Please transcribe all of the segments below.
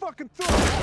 fucking throat.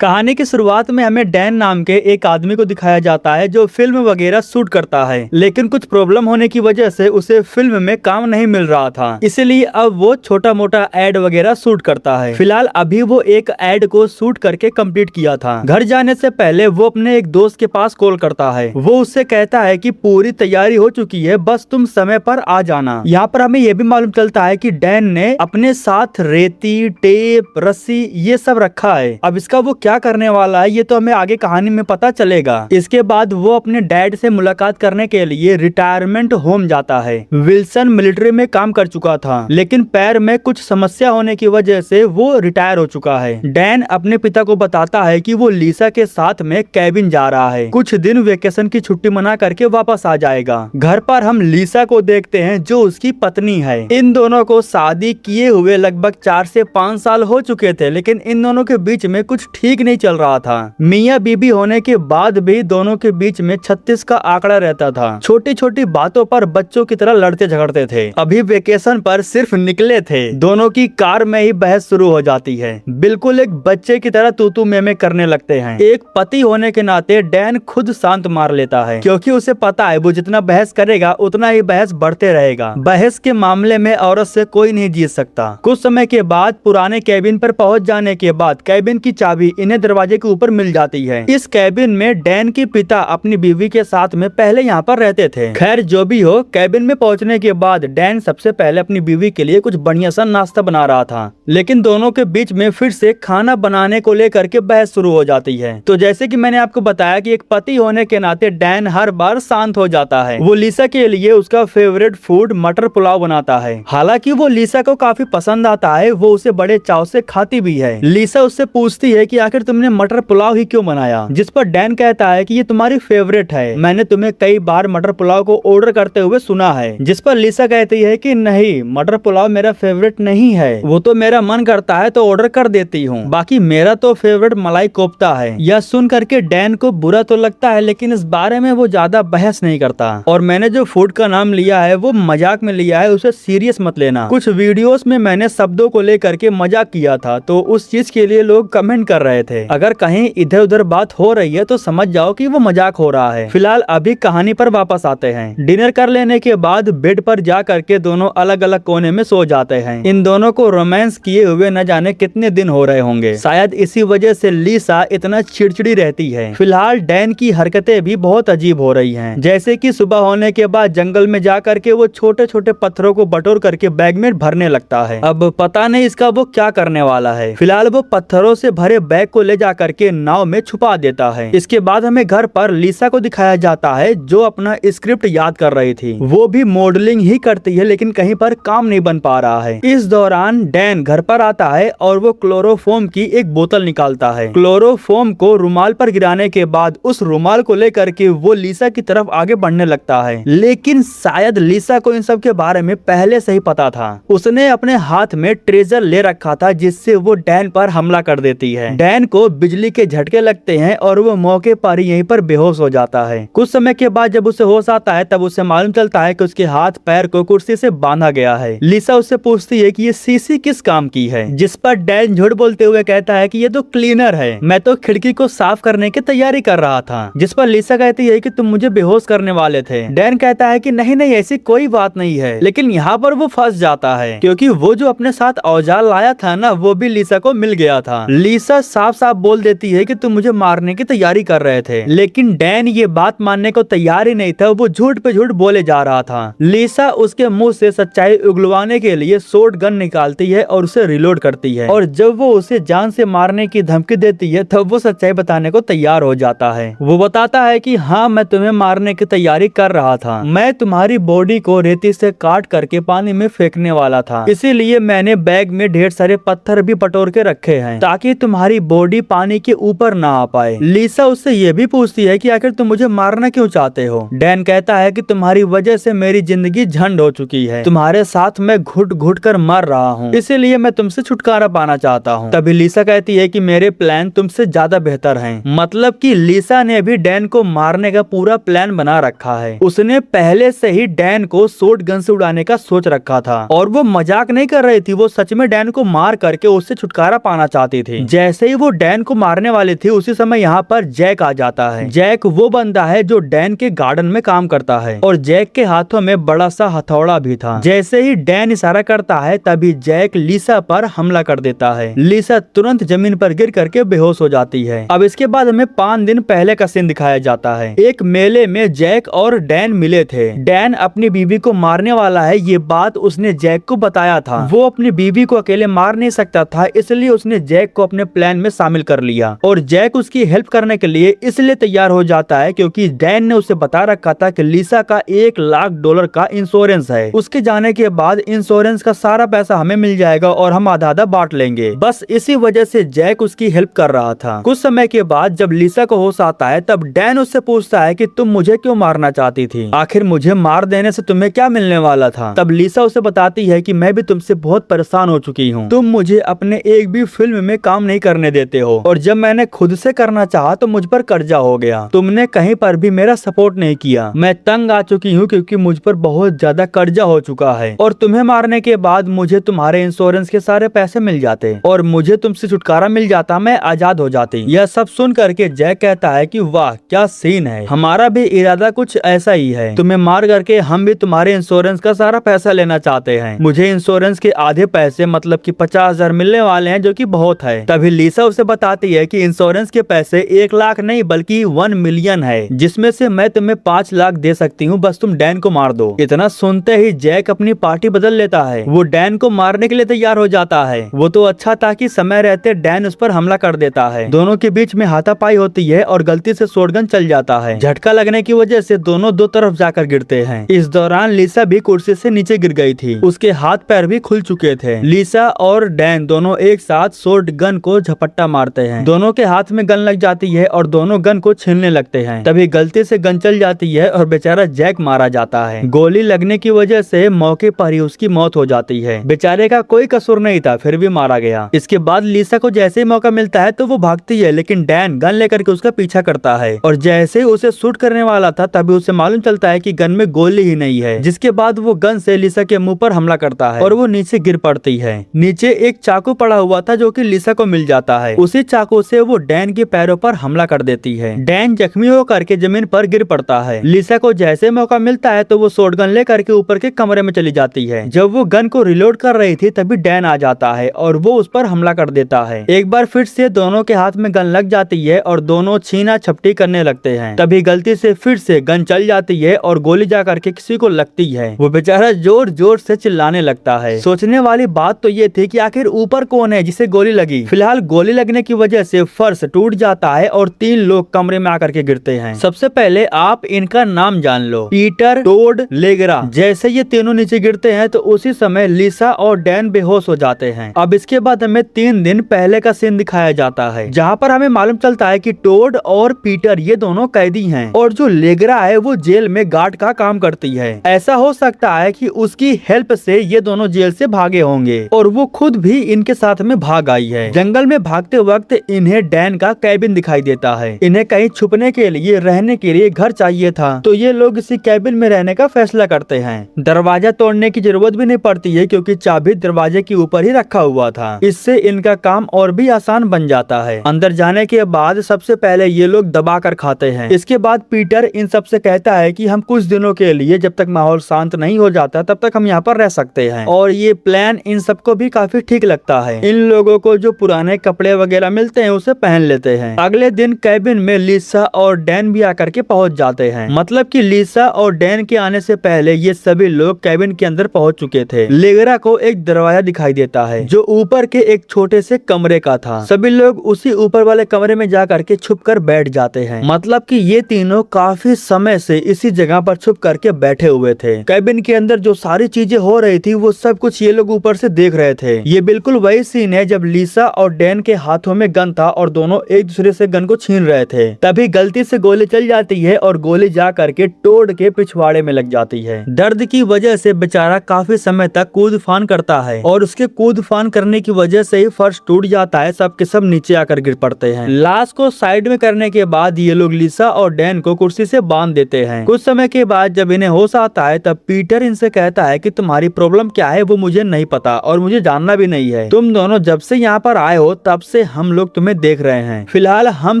कहानी की शुरुआत में हमें डैन नाम के एक आदमी को दिखाया जाता है जो फिल्म वगैरह शूट करता है, लेकिन कुछ प्रॉब्लम होने की वजह से उसे फिल्म में काम नहीं मिल रहा था, इसलिए अब वो छोटा मोटा एड वगैरह शूट करता है। फिलहाल अभी वो एक एड को शूट करके कंप्लीट किया था। घर जाने से पहले वो अपने एक दोस्त के पास कॉल करता है। वो उससे कहता है कि पूरी तैयारी हो चुकी है, बस तुम समय पर आ जाना। यहाँ पर हमें ये भी मालूम चलता है कि डैन ने अपने साथ रेती, टेप, रस्सी ये सब रखा है। अब इसका वो क्या करने वाला है ये तो हमें आगे कहानी में पता चलेगा। इसके बाद वो अपने डैड से मुलाकात करने के लिए रिटायरमेंट होम जाता है। विल्सन मिलिट्री में काम कर चुका था, लेकिन पैर में कुछ समस्या होने की वजह से वो रिटायर हो चुका है। डैन अपने पिता को बताता है कि वो लीसा के साथ में कैबिन जा रहा है, कुछ दिन वेकेशन की छुट्टी मना करके वापस आ जाएगा। घर पर हम लीसा को देखते हैं जो उसकी पत्नी है। इन दोनों को शादी किए हुए लगभग 4 से 5 साल हो चुके थे, लेकिन इन दोनों के बीच में कुछ ठीक नहीं चल रहा था। मियां बीबी होने के बाद भी दोनों के बीच में 36 का आंकड़ा रहता था। छोटी छोटी बातों पर बच्चों की तरह लड़ते झगड़ते थे। अभी वेकेशन पर सिर्फ निकले थे, दोनों की कार में ही बहस शुरू हो जाती है। बिल्कुल एक बच्चे की तरह तू में करने लगते हैं। एक पति होने के नाते डैन खुद शांत मार लेता है, क्योंकि उसे पता है वो जितना बहस करेगा उतना ही बहस बढ़ते रहेगा। बहस के मामले में औरत से कोई नहीं जीत सकता। कुछ समय के बाद पुराने कैबिन पर पहुंच जाने के बाद कैबिन की चाबी इन्हें दरवाजे के ऊपर मिल जाती है। इस कैबिन में डैन के पिता अपनी बीवी के साथ में पहले यहाँ पर रहते थे। खैर जो भी हो, कैबिन में पहुंचने के बाद डैन सबसे पहले अपनी बीवी के लिए कुछ बढ़िया सा नाश्ता बना रहा था, लेकिन दोनों के बीच में फिर से खाना बनाने को लेकर के बहस शुरू हो जाती है। तो जैसे कि मैंने आपको बताया कि एक पति होने के नाते डैन हर बार शांत हो जाता है। वो लीसा के लिए उसका फेवरेट फूड मटर पुलाव बनाता है। हालांकि वो लीसा को काफी पसंद आता है, वो उसे बड़े चाव से खाती भी है। लीसा उससे पूछती है कि आखिर तुमने मटर पुलाव ही क्यों बनाया, जिस पर डैन कहता है कि ये तुम्हारी फेवरेट है, मैंने तुम्हें कई बार मटर पुलाव को ऑर्डर करते हुए सुना है। जिस पर लीसा कहती है कि नहीं, मटर पुलाव मेरा फेवरेट नहीं है, वो तो मेरा मन करता है तो ऑर्डर कर देती हूँ, बाकी मेरा तो फेवरेट मलाई कोफ्ता है। यह सुन करके डैन को बुरा तो लगता है, लेकिन इस बारे में वो ज्यादा बहस नहीं करता। और मैंने जो फूड का नाम लिया है वो मजाक में लिया है, उसे सीरियस मत लेना। कुछ वीडियोस में मैंने शब्दों को लेकर के मजाक किया था, तो उस चीज के लिए लोग कमेंट कर रहे थे। अगर कहीं इधर उधर बात हो रही है तो समझ जाओ कि वो मजाक हो रहा है। फिलहाल अभी कहानी पर वापस आते हैं। डिनर कर लेने के बाद बेड पर जा करके दोनों अलग अलग कोने में सो जाते हैं। इन दोनों को रोमांस किए हुए न जाने कितने दिन हो रहे होंगे, शायद इसी वजह से लीसा इतना चिड़चिड़ी रहती है। फिलहाल डैन की हरकतें भी बहुत अजीब हो रही हैं, जैसे कि सुबह होने के बाद जंगल में जा करके वो छोटे छोटे पत्थरों को बटोर करके बैग में भरने लगता है। अब पता नहीं इसका वो क्या करने वाला है। फिलहाल वो पत्थरों से भरे बैग को ले जा करके नाव में छुपा देता है। इसके बाद हमें घर पर लीसा को दिखाया जाता है जो अपना स्क्रिप्ट याद कर रही थी। वो भी मॉडलिंग ही करती है, लेकिन कहीं पर काम नहीं बन पा रहा है। इस दौरान डैन घर पर आता है और वो क्लोरोफॉर्म की एक बोतल निकालता है। क्लोरोफॉर्म को रुमाल पर गिराने के बाद उस रुमाल को लेकर के वो लीसा की तरफ आगे बढ़ने लगता है, लेकिन शायद लीसा को इन सब के बारे में पहले से ही पता था। उसने अपने हाथ में ट्रेजर ले रखा था, जिससे वो डैन पर हमला कर देती है। डैन को बिजली के झटके लगते हैं और वो मौके पर ही यहीं पर बेहोश हो जाता है। कुछ समय के बाद जब उसे होश आता है तब उसे मालूम चलता है कि उसके हाथ पैर को कुर्सी से बांधा गया है। लीसा उससे पूछती है कि ये शीशी किस काम की है, जिस पर डैन झूठ बोलते हुए कहता है कि ये तो क्लीनर है, मैं तो खिड़की को साफ करने की तैयारी कर रहा था। जिस पर लीसा कहती है कि तुम मुझे बेहोश करने वाले थे। डैन कहता है कि नहीं नहीं, ऐसी कोई बात नहीं है, लेकिन यहाँ पर वो फंस जाता है, क्योंकि वो जो अपने साथ औजार लाया था ना, वो भी लीसा को मिल गया था। लीसा साफ साफ बोल देती है कि तुम मुझे मारने की तैयारी कर रहे थे, लेकिन डैन ये बात मानने को तैयार ही नहीं था। वो झूठ पे झूठ बोले जा रहा था। लीसा उसके मुंह से सच्चाई उगलवाने के लिए शॉर्ट गन निकालती है और उसे रिलोड करती है, और जब वो उसे जान से मारने की धमकी देती है तब वो सच्चाई बताने को तैयार हो जाता है। वो बताता है कि हाँ, मैं तुम्हें मारने की तैयारी कर रहा था, मैं तुम्हारी बॉडी को रेती से काट करके पानी में फेंकने वाला था, इसीलिए मैंने बैग में ढेर सारे पत्थर भी बटोर के रखे हैं ताकि तुम्हारी बॉडी पानी के ऊपर ना आ पाए। लिसा उससे ये भी पूछती है कि आखिर तुम मुझे मारना क्यों चाहते हो। डैन कहता है कि तुम्हारी वजह से मेरी जिंदगी झंड हो चुकी है, तुम्हारे साथ मैं घुट घुट कर मर रहा हूँ, इसीलिए मैं तुमसे छुटकारा पाना चाहता हूँ। तभी लिसा कहती है कि मेरे प्लान तुमसे ज्यादा बेहतर हैं। मतलब कि लिसा ने भी डैन को मारने का पूरा प्लान बना रखा है। उसने पहले से ही डैन को शॉर्ट गन से उड़ाने का सोच रखा था और वो मजाक नहीं कर रही थी, वो सच में डैन को मार करके उससे छुटकारा पाना चाहती थी। जैसे ही वो डैन को मारने वाली थी उसी समय यहाँ पर जैक आ जाता है। जैक वो बंदा है जो डैन के गार्डन में काम करता है और जैक के हाथों में बड़ा सा हथौड़ा भी था। जैसे ही डैन इशारा करता है तभी जैक लिसा पर हमला कर देता है। लिसा तुरंत जमीन पर गिर करके बेहोश हो जाती है। अब इसके बाद हमें 5 दिन पहले का सीन दिखाया जाता है। एक मेले में जैक और डैन मिले थे। डैन अपनी बीवी को मारने वाला है, ये बात उसने जैक को बताया था। वो अपनी बीवी को अकेले मार नहीं सकता था, इसलिए उसने जैक को अपने प्लान में शामिल कर लिया और जैक उसकी हेल्प करने के लिए इसलिए तैयार हो जाता है क्योंकि डैन ने उसे बता रखा था कि लिसा का $1,00,000 का इंश्योरेंस है। उसके जाने के बाद इंश्योरेंस का सारा पैसा हमें मिल जाएगा और हम आधा आधा बांट लेंगे। बस इसी वजह से जैक उसकी हेल्प कर रहा था। कुछ समय के बाद जब लिसा को होश आता है तब डैन उससे पूछता है कि तुम मुझे क्यों मारना चाहती थी, आखिर मुझे मार देने से तुम्हें क्या मिलने वाला था। तब लिसा उसे बताती है कि मैं भी तुमसे बहुत परेशान हो चुकी हूँ, तुम मुझे अपने एक भी फिल्म में काम नहीं करने देते हो और जब मैंने खुद से करना चाहा तो मुझ पर कर्जा हो गया, तुमने कहीं पर भी मेरा सपोर्ट नहीं किया। मैं तंग आ चुकी हूँ क्योंकि मुझ पर बहुत ज्यादा कर्जा हो चुका है और तुम्हें मारने के बाद मुझे तुम्हारे इंश्योरेंस के सारे पैसे मिल जाते और मुझे तुमसे छुटकारा मिल जाता, मैं आजाद हो जाती। यह सब सुन करके जैक कहता है कि वाह क्या सीन है, हमारा भी इरादा कुछ ऐसा ही है, तुम्हें मार करके हम भी तुम्हारे इंश्योरेंस का सारा पैसा लेना चाहते हैं। मुझे इंश्योरेंस के आधे पैसे मतलब कि 50,000 मिलने वाले हैं जो कि बहुत है। तभी लिसा उसे बताती है कि इंश्योरेंस के पैसे 1 लाख नहीं बल्कि 1 मिलियन है, जिसमें से मैं तुम्हें 5 लाख दे सकती हूँ, बस तुम डैन को मार दो। इतना सुनते ही जैक अपनी पार्टी बदल लेता है, वो डैन को मारने के लिए तैयार हो जाता है। वो तो अच्छा था कि समय रहते डैन उस पर हमला कर देता है। दोनों के बीच में हाथापाई होती है और गलती से शॉटगन चल जाता है। झटका लगने की वजह से दोनों दो तरफ जाकर गिरते हैं। इस दौरान लिसा भी कुर्सी से नीचे गिर गई थी, उसके हाथ पैर भी खुल चुके थे। लिसा और डैन दोनों एक साथ शॉट गन को झपट्टा मारते हैं। दोनों के हाथ में गन लग जाती है और दोनों गन को छीनने लगते हैं। तभी गलती से गन चल जाती है और बेचारा जैक मारा जाता है। गोली लगने की वजह से मौके पर ही उसकी मौत हो जाती है। बेचारे का कोई कसूर नहीं था, फिर भी मारा गया। इसके बाद लिसा को जैसे ही मौका मिलता है तो वो भागती है, लेकिन डैन गन लेकर के उसका पीछा करता है और जैसे ही उसे शूट करने वाला था तभी उसे मालूम चलता है कि गन में गोली ही नहीं है। जिसके बाद वो गन से लिसा के मुंह पर हमला करता है और वो नीचे गिर पड़ती है। नीचे एक चाकू पड़ा हुआ था जो कि लिसा को मिल जाता है। उसी चाकू से वो डैन के पैरों पर हमला कर देती है। डैन जख्मी होकर के जमीन पर गिर पड़ता है। लिसा को जैसे मौका मिलता है तो वो शॉटगन लेकर के ऊपर के कमरे में चली जाती है। जब वो गन को रिलोड कर रही थी तभी डैन आ जाता है और वो उस पर हमला कर देता है। एक बार फिर से दोनों के हाथ में गन लग जाती है और दोनों छीना छपटी करने लगते हैं। तभी गलती से फिर से गन चल जाती है और गोली जा करके किसी को लगती है। वो बेचारा जोर जोर से चिल्लाने लगता है। सोचने वाली बात तो ये थी कि आखिर ऊपर कौन है जिसे गोली लगी। फिलहाल गोली लगने की वजह से फर्श टूट जाता है और 3 लोग कमरे में आकर के गिरते हैं। सबसे पहले आप इनका नाम जान लो, पीटर, टोड, लेगरा। जैसे ये तीनों नीचे गिरते हैं तो उसी समय लिसा और डैन बेहोश हो जाते हैं। अब इसके बाद हमें 3 दिन पहले का सीन दिखाया जाता है, जहाँ पर हमें मालूम चलता है कि टोड और पीटर ये दोनों कैदी हैं और जो लेगरा है वो जेल में गार्ड का काम करती है। ऐसा हो सकता है कि उसकी हेल्प से ये दोनों जेल से भागे होंगे और वो खुद भी इनके साथ में भाग आई है। जंगल में भागते वक्त इन्हें डैन का कैबिन दिखाई देता है। इन्हें कहीं छुपने के लिए, रहने के लिए घर चाहिए था, तो ये लोग इसी कैबिन में रहने का फैसला करते हैं। दरवाजा तोड़ने की जरूरत भी नहीं पड़ती है क्योंकि चाबी दरवाजे के ऊपर ही रखा हुआ था। इससे इनका काम और भी आसान बन जाता है। अंदर जाने के बाद सबसे पहले ये लोग दबा कर खाते हैं। इसके बाद पीटर इन सब से कहता है कि हम कुछ दिनों के लिए, जब तक माहौल शांत नहीं हो जाता तब तक हम यहाँ पर रह सकते हैं और ये प्लान इन सबको भी काफी ठीक लगता है। इन लोगों को जो पुराने कपड़े वगैरह मिलते हैं उसे पहन लेते हैं। अगले दिन कैबिन में लिसा और डैन भी आकर के पहुंच जाते हैं। मतलब कि लिसा और डैन के आने से पहले ये सभी लोग कैबिन के अंदर पहुंच चुके थे। लेगरा को एक दरवाजा दिखाई देता है जो ऊपर के एक छोटे से कमरे का था। सभी लोग उसी ऊपर वाले कमरे में जा करके छुप कर बैठ जाते हैं। मतलब कि ये तीनों काफी समय से इसी जगह पर छुप करके बैठे हुए थे। कैबिन के अंदर जो सारी चीजें हो रही थी वो सब कुछ ये लोग ऊपर से देख रहे थे। ये बिल्कुल वही सीन है जब लिसा और डैन के हाथों में गन था और दोनों एक दूसरे से गन को छीन रहे थे। तभी गलती से गोली चल जाती है और गोली जा करके टोड के पिछवाड़े में लग जाती है। दर्द की वजह से बेचारा काफी समय तक कूद फान करता है और उसके कूद फान करने की वजह से ही फर्श टूट जाता है। सब के सब नीचे आकर गिर पड़ते हैं। लाश को साइड में करने के बाद ये लोग लिसा और डैन को कुर्सी से बांध देते हैं। कुछ समय के बाद जब इन्हें होश आता है तब पीटर इनसे कहता है कि तुम्हारी प्रॉब्लम क्या है वो मुझे नहीं पता और मुझे जानना भी नहीं है। तुम दोनों जब से यहाँ पर आए हो तब से हम लोग तुम्हें देख रहे हैं। फिलहाल हम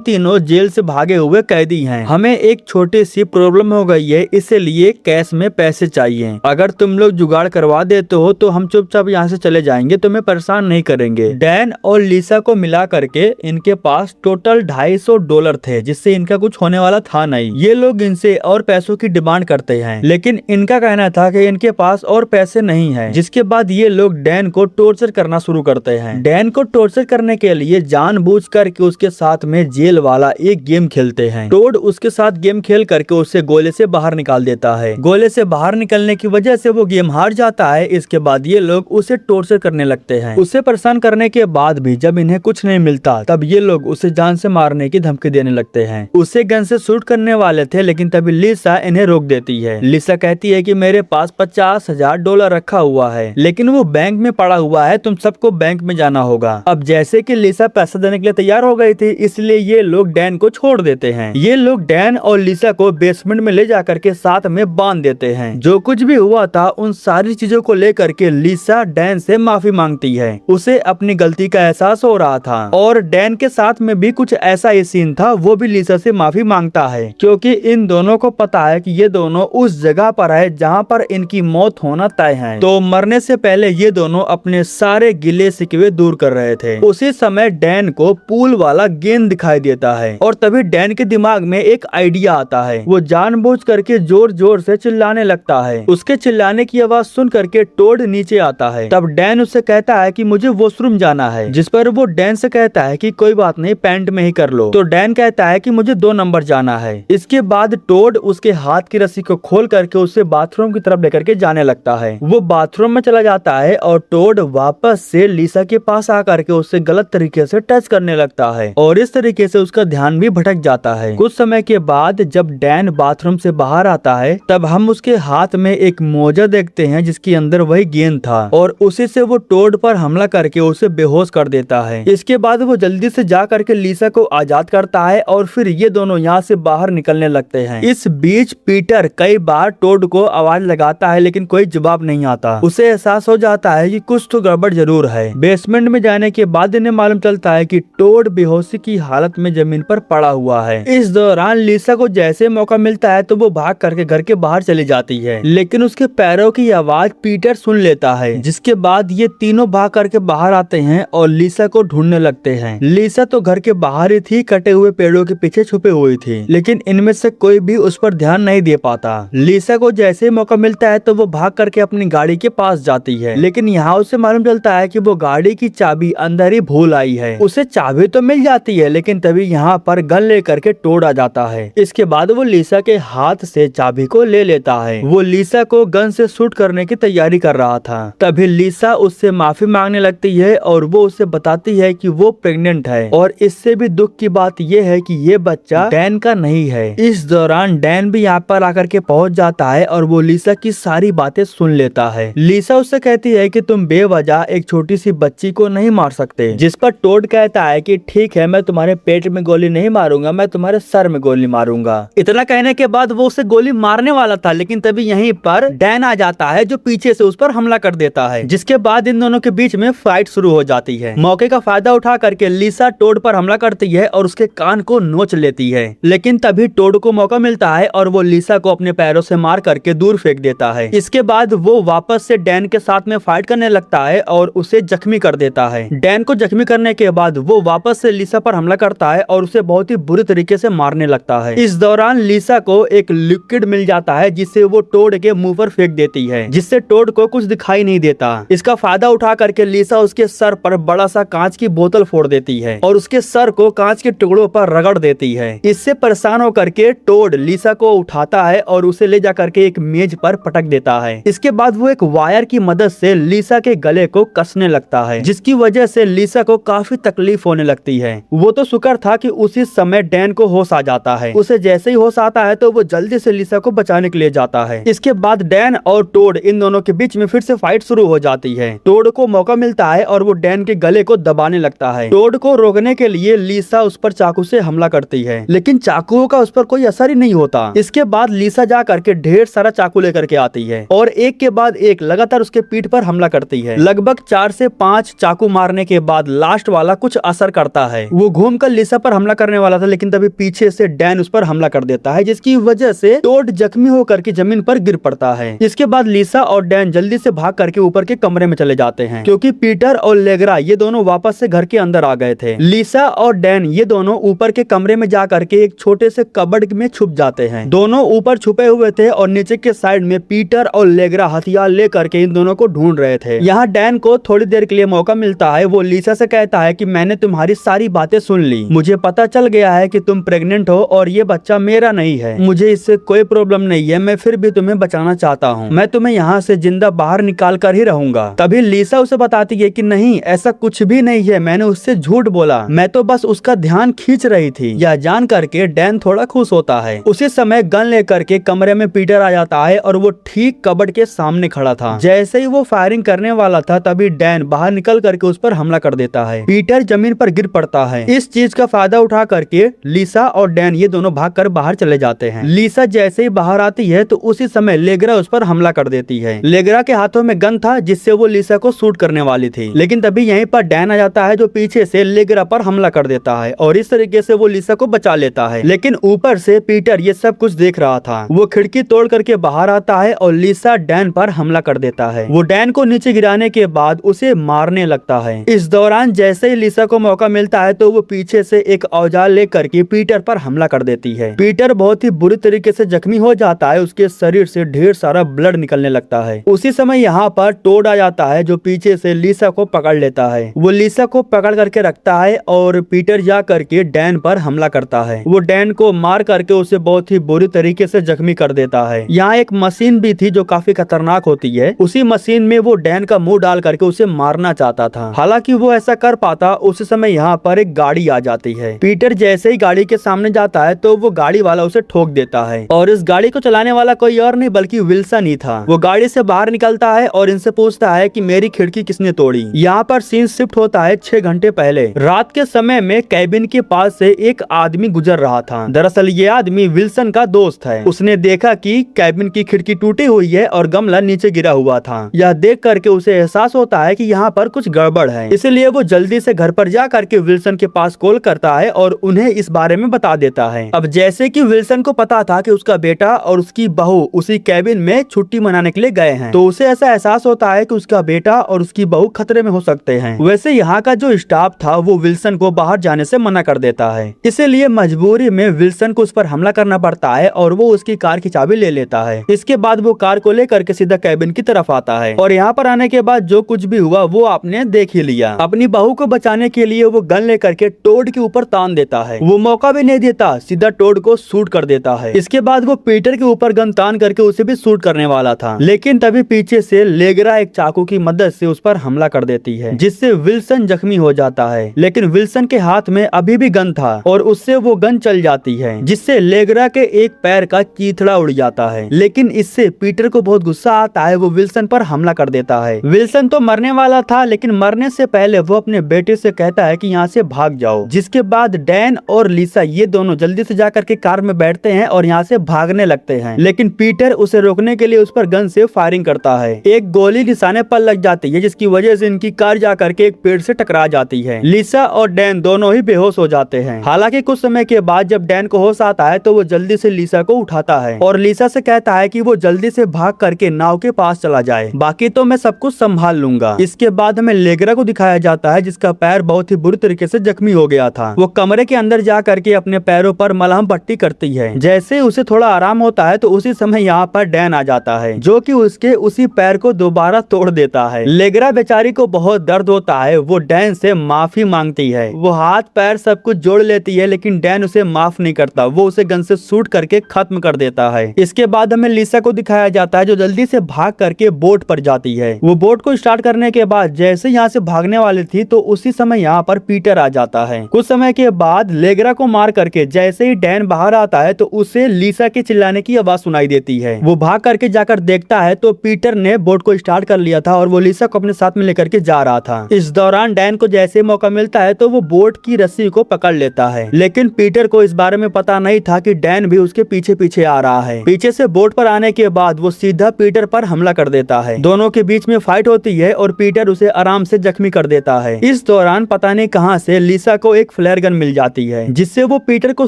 तीनों जेल से भागे हुए कैदी हैं। हमें एक छोटी सी प्रॉब्लम हो गई है, इसलिए कैश में पैसे चाहिए। अगर तुम लोग जुगाड़ करवा देते हो तो हम चुपचाप यहाँ से चले जाएंगे, तुम्हें परेशान नहीं करेंगे। डैन और लिसा को मिला करके इनके पास टोटल $250 थे, जिससे इनका कुछ होने वाला था नहीं। ये लोग इनसे और पैसों की डिमांड करते हैं, लेकिन इनका कहना था कि इनके पास और पैसे नहीं है। जिसके बाद ये लोग डैन को टॉर्चर करना शुरू करते हैं। डैन को टॉर्चर करने के लिए जानबूझ करके उसके साथ में जेल वाला एक गेम खेलते हैं। टोड उसके साथ गेम खेल करके उसे गोले से बाहर निकाल देता है। गोले से बाहर निकलने की वजह से वो गेम हार जाता है। इसके बाद ये लोग उसे टॉर्चर करने लगते हैं। उसे परेशान करने के बाद भी जब इन्हें कुछ नहीं मिलता तब ये लोग उसे जान से मारने की धमकी देने लगते हैं। उसे गन से शूट करने वाले थे, लेकिन तभी लिसा इन्हें रोक देती है। लिसा कहती है कि मेरे पास $50,000 रखा हुआ है, लेकिन वो बैंक में पड़ा हुआ है, तुम सबको बैंक में जाना होगा। अब जैसे कि लिसा पैसा देने के लिए तैयार हो गई थी, इसलिए ये लोग डैन को छोड़ देते हैं। ये लोग डैन और लिसा को बेसमेंट में ले जाकर के साथ में बांध देते हैं। जो कुछ भी हुआ था उन सारी चीजों को लेकर के लिसा डैन से माफी मांगती है। उसे अपनी गलती का एहसास हो रहा था और डैन के साथ में भी कुछ ऐसा ही सीन था, वो भी लिसा से माफी मांगता है, क्योंकि इन दोनों को पता है कि ये दोनों उस जगह पर है जहाँ पर इनकी मौत होना तय है। तो मरने से पहले ये दोनों अपने सारे गिले शिकवे दूर कर रहे थे। उसी समय डैन को पूल वाला गेंद दिखाई देता है और तभी डैन के दिमाग में एक आइडिया आता है। वो जानबूझ करके जोर जोर से चिल्लाने लगता है। उसके चिल्लाने की आवाज सुन करके टोड नीचे आता है। तब डैन उससे कहता है कि मुझे वॉशरूम जाना है, जिस पर वो डैन से कहता है कि कोई बात नहीं, पैंट में ही कर लो। तो डैन कहता है कि मुझे 2 नंबर जाना है। इसके बाद टोड उसके हाथ की रस्सी को खोल करके उसे बाथरूम की तरफ लेकर के जाने लगता है। वो बाथरूम में चला जाता है और टोड वापस से लिसा के पास आकर के उससे गलत तरीके से टच करने लगता है और इस तरीके से उसका ध्यान भी भटक जाता है। कुछ समय के बाद जब डैन बाथरूम से बाहर आता है तब हम उसके हाथ में एक मोजा देखते हैं जिसके अंदर वही गेंद था और उसी से वो टोड पर हमला करके उसे बेहोश कर देता है। इसके बाद वो जल्दी से जा करके लिसा को आजाद करता है और फिर ये दोनों यहाँ से बाहर निकलने लगते हैं। इस बीच पीटर कई बार टोड को आवाज लगाता है, लेकिन कोई जवाब नहीं आता। उसे एहसास हो जाता है कि कुछ तो गड़बड़ जरूर है। बेसमेंट में जाने के बाद इन्हें मालूम चलता है कि टोड बेहोशी की हालत में जमीन पर पड़ा हुआ है। इस दौरान लिसा को जैसे मौका मिलता है तो वो भाग करके घर के बाहर चली जाती है, लेकिन उसके पैरों की आवाज पीटर सुन लेता है। जिसके बाद ये तीनों भाग करके बाहर आते हैं और लिसा को ढूंढने लगते हैं। लिसा तो घर के बाहर ही थी, कटे हुए पेड़ों के पीछे छुपे हुई थी, लेकिन इनमें से कोई भी उस पर ध्यान नहीं दे पाता। लिसा को जैसे मौका मिलता है तो वो भाग करके अपनी गाड़ी के पास जाती है, लेकिन यहाँ उसे मालूम चलता है कि वो गाड़ी की चाबी अंदर ही भूल आई है। उसे चाबी तो मिल जाती है, लेकिन तभी यहाँ पर गन लेकर के टोड आ जाता है। इसके बाद वो लिसा के हाथ से चाबी को ले लेता है। वो लिसा को गन से शूट करने की तैयारी कर रहा था। तभी लिसा उससे माफी मांगने लगती है और वो उसे बताती है कि वो प्रेग्नेंट है और इससे भी दुख की बात ये है कि ये बच्चा डैन का नहीं है। इस दौरान डैन भी यहाँ पर आकर के पहुँच जाता है और वो लिसा की सारी बातें सुन लेता है। लिसा उससे कहती है कि तुम बेवजह एक छोटी सी बच्ची को नहीं मार सकते, जिस पर टोड कहता है कि ठीक है, मैं तुम्हारे पेट में गोली नहीं मारूंगा, मैं तुम्हारे सर में गोली मारूंगा। इतना कहने के बाद वो उसे गोली मारने वाला था, लेकिन तभी यहीं पर डैन आ जाता है जो पीछे से उस पर हमला कर देता है, जिसके बाद इन दोनों के बीच में फाइट शुरू हो जाती है। मौके का फायदा उठा करके लिसा टोड पर हमला करती है और उसके कान को नोच लेती है, लेकिन तभी टोड को मौका मिलता है और वो लिसा को अपने पैरों से मार करके दूर फेंक देता है। इसके बाद वो वापस से डैन के साथ में फाइट करने लगता है और उसे जख्मी कर देता है। डैन को जख्मी करने के बाद वो वापस से लिसा पर हमला करता है और उसे बहुत ही बुरी तरीके से मारने लगता है। इस दौरान लिसा को एक लिक्विड मिल जाता है जिससे वो टोड के मुंह पर फेंक देती है, जिससे टोड को कुछ दिखाई नहीं देता। इसका फायदा उठा करके लिसा उसके सर पर बड़ा सा कांच की बोतल फोड़ देती है और उसके सर को कांच के टुकड़ों पर रगड़ देती है। इससे परेशान होकर के टोड लिसा को उठाता है और उसे ले जाकर के एक मेज पर पटक देता है। इसके बाद वो एक वायर की मदद से लिसा के गले को कसने लगता है, जिसकी वजह से लिसा को काफी तकलीफ होने लगती है। वो तो शुक्र था कि उसी समय डैन को होश आ जाता है। उसे जैसे ही होश आता है तो वो जल्दी से लिसा को बचाने के लिए जाता है। इसके बाद डैन और टोड इन दोनों के बीच में फिर से फाइट शुरू हो जाती है। टोड को मौका मिलता है और वो डैन के गले को दबाने लगता है। टोड को रोकने के लिए लिसा उस पर चाकू से हमला करती है, लेकिन चाकुओं का उस पर कोई असर ही नहीं होता। इसके बाद लिसा जा करके ढेर सारा चाकू लेकर के आती है और एक के बाद एक लगातार उसके पीठ पर हमला करती है। लगभग 4 से 5 चाकू मारने के बाद लास्ट वाला कुछ असर करता है। वो घूमकर लिसा पर हमला करने वाला था, लेकिन तभी पीछे से डैन उस पर हमला कर देता है, जिसकी वजह से टोड जख्मी होकर के जमीन पर गिर पड़ता है। इसके बाद लिसा और डैन जल्दी से भाग करके ऊपर के कमरे में चले जाते हैं, क्योंकि पीटर और लेग्रा ये दोनों वापस से घर के अंदर आ गए थे। लिसा और डैन ये दोनों ऊपर के कमरे में जा करके एक छोटे से कबर्ड में छुप जाते हैं। दोनों ऊपर छुपे हुए थे और नीचे के साइड में पीटर और लेग्रा हथियार लेकर के इन दोनों को ढूंढ रहे थे। यहाँ डैन को थोड़ी देर के लिए मौका मिलता है। वो लिसा से कहता है कि मैंने तुम्हारी सारी बातें सुन ली, मुझे पता चल गया है कि तुम प्रेग्नेंट हो और ये बच्चा मेरा नहीं है। मुझे इससे कोई प्रॉब्लम नहीं है, मैं फिर भी तुम्हें बचाना चाहता हूँ। मैं तुम्हें यहाँ से जिंदा बाहर निकाल कर ही रहूंगा। तभी लिसा उसे बताती है कि नहीं, ऐसा कुछ भी नहीं है, मैंने उससे झूठ बोला, मैं तो बस उसका ध्यान खींच रही थी। यह जान करके डैन थोड़ा खुश होता है। उसी समय गन लेकर के कमरे में पीटर आ जाता है और वो ठीक कबर्ड के सामने खड़ा था। जैसे ही वो फायरिंग करने वाला था तभी डैन बाहर निकल करके उस पर हमला कर देता है। पीटर जमीन पर गिर पड़ता है। इस चीज का फायदा उठा करके लिसा और डैन ये दोनों भागकर बाहर चले जाते हैं। लिसा जैसे ही बाहर आती है तो उसी समय लेग्रा उस पर हमला कर देती है। लेग्रा के हाथों में गन था जिससे वो लिसा को शूट करने वाली थी, लेकिन तभी यहीं पर डैन आ जाता है जो पीछे से लेग्रा पर हमला कर देता है और इस तरीके से वो लिसा को बचा लेता है। लेकिन ऊपर से पीटर ये सब कुछ देख रहा था। वो खिड़की तोड़ करके बाहर आता है और लिसा डैन पर हमला कर देता है। वो डैन को नीचे गिराने के बाद उसे मारने लगता है। इस दौरान जैसे ही लिसा को मौका मिलता है तो वो पीछे से एक औजार लेकर के पीटर पर हमला कर देती है। पीटर बहुत ही बुरी तरीके से जख्मी हो जाता है, उसके शरीर से ढेर सारा ब्लड निकलने लगता है। उसी समय यहाँ पर टोड आ जाता है जो पीछे से लिसा को पकड़ लेता है। वो लिसा को पकड़ करके रखता है और पीटर जा करके डैन पर हमला करता है। वो डैन को मार करके उसे बहुत ही बुरी तरीके से जख्मी कर देता है। यहाँ एक मशीन भी थी जो काफी खतरनाक होती है। उसी मशीन में वो डैन का मुंह डाल करके उसे मारना चाहता था। हालांकि वो ऐसा कर पाता, उसी समय यहाँ पर एक गाड़ी आ जाती है। पीटर जैसे ही गाड़ी के सामने जाता है तो वो गाड़ी वाला उसे ठोक देता है और इस गाड़ी को चलाने वाला कोई और नहीं बल्कि विल्सन ही था। वो गाड़ी से बाहर निकलता है और इनसे पूछता है कि मेरी खिड़की किसने तोड़ी। यहाँ पर सीन शिफ्ट होता है 6 घंटे पहले। रात के समय में कैबिन के पास से एक आदमी गुजर रहा था। दरअसल ये आदमी विल्सन का दोस्त है। उसने देखा कि कैबिन की खिड़की टूटी हुई है और गमला नीचे गिरा हुआ था। यह देख करके उसे एहसास होता है कि यहाँ पर कुछ गड़बड़ है, इसलिए वो जल्दी से घर पर जा करके विल्सन के पास कॉल करता है और उन्हें इस बारे में बता देता है। अब जैसे कि विल्सन को पता था कि उसका बेटा और उसकी बहू उसी कैबिन में छुट्टी मनाने के लिए गए हैं, तो उसे ऐसा एहसास होता है कि उसका बेटा और उसकी बहू खतरे में हो सकते हैं। वैसे यहाँ का जो स्टाफ था वो विल्सन को बाहर जाने से मना कर देता है, इसीलिए मजबूरी में विल्सन को उस पर हमला करना पड़ता है और वो उसकी कार की चाबी ले लेता है। इसके बाद वो कार को लेकर के सीधा कैबिन की तरफ आता है और यहाँ पर आने के बाद जो कुछ भी हुआ वो आपने देख ही लिया। अपनी बहू को बचाने के लिए वो गन लेकर के टोड के ऊपर तान देता है। वो मौका भी नहीं देता, सीधा टोड को शूट कर देता है। इसके बाद वो पीटर के ऊपर गन तान करके उसे भी शूट करने वाला था, लेकिन तभी पीछे से लेग्रा एक चाकू की मदद से उस पर हमला कर देती है, जिससे विल्सन जख्मी हो जाता है। लेकिन विल्सन के हाथ में अभी भी गन था और उससे वो गन चल जाती है, जिससे लेग्रा के एक पैर का चीथड़ा उड़ जाता है। लेकिन इससे पीटर को बहुत गुस्सा आता है। वो विल्सन पर हमला कर देता है। विल्सन तो मरने वाला था, लेकिन मरने से पहले वो अपने बेटे से कहता है कि यहाँ से भाग जाओ। जिसके बाद डैन और लिसा ये दोनों जल्दी से जाकर के कार में बैठते हैं और यहाँ से भागने लगते हैं, लेकिन पीटर उसे रोकने के लिए उस पर गन से फायरिंग करता है। एक गोली निशाने पर लग जाती है, जिसकी वजह से इनकी कार जाकर के एक पेड़ से टकरा जाती है। लिसा और डैन दोनों ही बेहोश हो जाते हैं। हालांकि कुछ समय के बाद जब डैन को होश आता है तो वो जल्दी से लिसा को उठाता है और लिसा से कहता है कि वो जल्दी से भाग करके नाव के पास चला जाए, बाकी तो मैं सब कुछ संभाल लूंगा। इसके बाद हमें लेग्रा को दिखाया जाता है जिसका पैर बहुत ही बुरी तरीके से जख्मी हो गया था। वो कमरे के अंदर जा करके अपने पैरों पर मलहम पट्टी करती है। जैसे उसे थोड़ा आराम होता है तो उसी समय यहाँ पर डैन आ जाता है, जो कि उसके उसी पैर को दोबारा तोड़ देता है। लेग्रा बेचारी को बहुत दर्द होता है। वो डैन से माफी मांगती है। वो हाथ पैर सब कुछ जोड़ लेती है, लेकिन डैन उसे माफ नहीं करता। वो उसे गन से शूट करके खत्म कर देता है। इसके बाद हमें लिसा को दिखाया जाता है जो जल्दी से भाग करके बोट पर जाती है। वो बोट को स्टार्ट करने के बाद जैसे यहाँ से भागने वाली थी तो उसी समय यहाँ पर पीटर आ जाता है। कुछ समय के बाद लेग्रा को मार करके जैसे ही डैन बाहर आता है तो उसे लिसा के चिल्लाने की आवाज सुनाई देती है। वो भाग करके जाकर देखता है तो पीटर ने बोट को स्टार्ट कर लिया था और वो लिसा को अपने साथ में लेकर के जा रहा था। इस दौरान डैन को जैसे मौका मिलता है तो वो बोट की रस्सी को पकड़ लेता है, लेकिन पीटर को इस बारे में पता नहीं था कि डैन भी उसके पीछे पीछे आ रहा है। पीछे से बोट पर आने के बाद वो सीधा पीटर पर हमला कर देता है। दोनों के बीच में फाइट होती है और पीटर उसे आराम से जख्मी कर देता है। इस दौरान पता नहीं कहां से लिसा को एक फ्लेयर गन मिल जाती है, जिससे वो पीटर को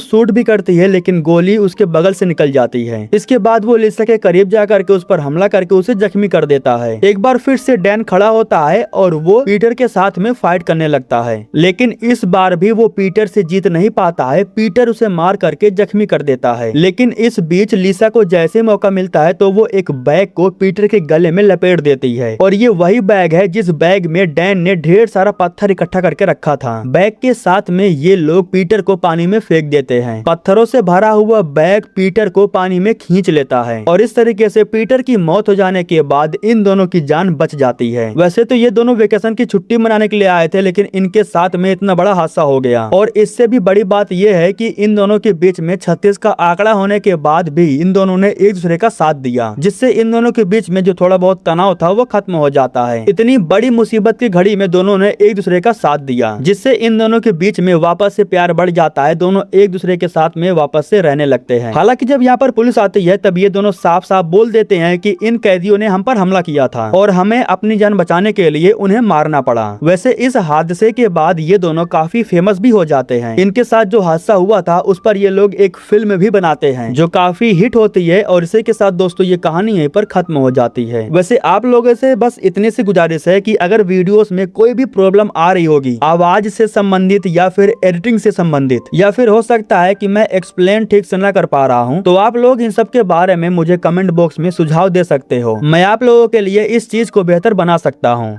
शूट भी करती है, लेकिन गोली उसके बगल से निकल जाती है। इसके बाद वो लिसा के करीब जाकर के उस पर हमला करके उसे जख्मी कर देता है। एक बार फिर से डैन खड़ा होता है और वो पीटर के साथ में फाइट करने लगता है, लेकिन इस बार भी वो पीटर से जीत नहीं पाता है। पीटर उसे मार करके जख्मी कर देता है, लेकिन इस बीच लिसा को जैसे मौका मिलता है तो वो एक बैग को पीटर के गले में लपेट देती है, और ये वही बैग है जिस बैग में डैन ने ढेर सारा पत्थर इकट्ठा करके रखा था। बैग के साथ में ये लोग पीटर को पानी में फेंक देते हैं। पत्थरों से भरा हुआ बैग पीटर को पानी में खींच लेता है और इस तरीके से पीटर की मौत हो जाने के बाद इन दोनों की जान बच जाती है। वैसे तो ये दोनों वेकेशन की छुट्टी मनाने के लिए आए थे, लेकिन इनके साथ में इतना बड़ा हादसा हो गया। और इससे भी बड़ी बात यह है कि इन दोनों के बीच में 36 का आंकड़ा होने के बाद भी इन दोनों ने एक दूसरे का साथ दिया, जिससे इन दोनों के बीच में जो थोड़ा बहुत तनाव था वो खत्म हो जाता है। इतनी बड़ी मुसीबत की घड़ी में दोनों ने एक दूसरे का साथ दिया, जिससे इन दोनों के बीच में वापस से प्यार बढ़ जाता है। दोनों एक दूसरे के साथ में वापस से रहने लगते हैं। हालांकि जब यहाँ पर पुलिस आती है तब ये दोनों साफ साफ बोल देते हैं कि इन कैदियों ने हम पर हमला किया था और हमें अपनी जान बचाने के लिए उन्हें मारना पड़ा। वैसे इस हादसे के बाद ये दोनों काफी फेमस भी हो जाते हैं। इनके साथ जो हादसा हुआ था उस पर ये लोग एक फिल्म भी बनाते हैं जो काफी हिट होती है, और इसी के साथ दोस्तों ये कहानी यहीं पर खत्म हो जाती है। वैसे आप लोगों से बस इतने से गुजारिश है कि अगर वीडियोस में कोई भी प्रॉब्लम आ रही होगी, आवाज से संबंधित या फिर एडिटिंग से संबंधित, या फिर हो सकता है कि मैं एक्सप्लेन ठीक से ना कर पा रहा हूँ, तो आप लोग इन सब के बारे में मुझे कमेंट बॉक्स में सुझाव दे सकते हो। मैं आप लोगों के लिए इस चीज को बेहतर बना सकता हूँ।